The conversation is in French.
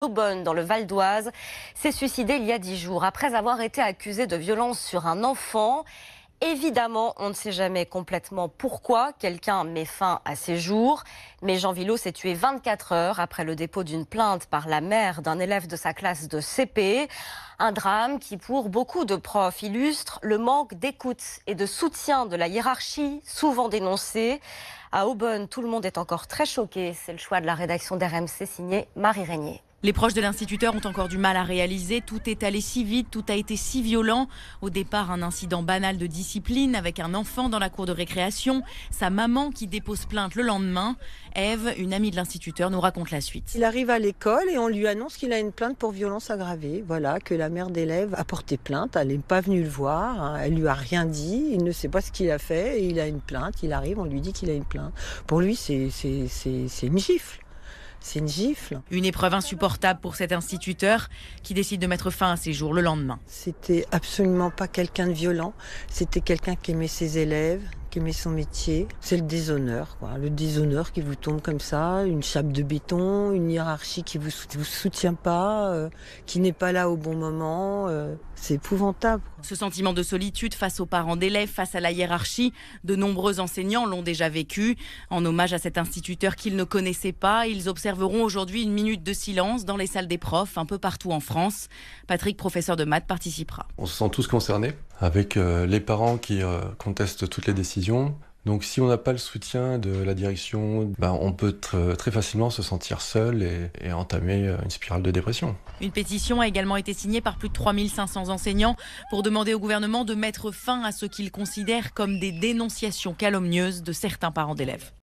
Aubonne, dans le Val d'Oise, s'est suicidé il y a 10 jours après avoir été accusé de violence sur un enfant. Évidemment, on ne sait jamais complètement pourquoi quelqu'un met fin à ses jours. Mais Jean Villot s'est tué 24 heures après le dépôt d'une plainte par la mère d'un élève de sa classe de CP. Un drame qui, pour beaucoup de profs, illustre le manque d'écoute et de soutien de la hiérarchie, souvent dénoncée. À Aubonne, tout le monde est encore très choqué. C'est le choix de la rédaction d'RMC, signé Marie Régnier. Les proches de l'instituteur ont encore du mal à réaliser. Tout est allé si vite, tout a été si violent. Au départ, un incident banal de discipline avec un enfant dans la cour de récréation. Sa maman qui dépose plainte le lendemain. Ève, une amie de l'instituteur, nous raconte la suite. Il arrive à l'école et on lui annonce qu'il a une plainte pour violence aggravée. Voilà, que la mère d'élève a porté plainte. Elle n'est pas venue le voir, hein. Elle lui a rien dit. Il ne sait pas ce qu'il a fait et il a une plainte. Il arrive, on lui dit qu'il a une plainte. Pour lui, c'est une gifle. C'est une gifle. Une épreuve insupportable pour cet instituteur qui décide de mettre fin à ses jours le lendemain. C'était absolument pas quelqu'un de violent. C'était quelqu'un qui aimait ses élèves, qui aimait son métier. C'est le déshonneur, quoi. Le déshonneur qui vous tombe comme ça, une chape de béton, une hiérarchie qui vous soutient pas, qui n'est pas là au bon moment. C'est épouvantable. Ce sentiment de solitude face aux parents d'élèves, face à la hiérarchie, de nombreux enseignants l'ont déjà vécu. En hommage à cet instituteur qu'ils ne connaissaient pas, ils observeront aujourd'hui une minute de silence dans les salles des profs, un peu partout en France. Patrick, professeur de maths, participera. On se sent tous concernés, avec les parents qui contestent toutes les décisions. Donc si on n'a pas le soutien de la direction, on peut très facilement se sentir seul et entamer une spirale de dépression. Une pétition a également été signée par plus de 3500 enseignants pour demander au gouvernement de mettre fin à ce qu'ils considèrent comme des dénonciations calomnieuses de certains parents d'élèves.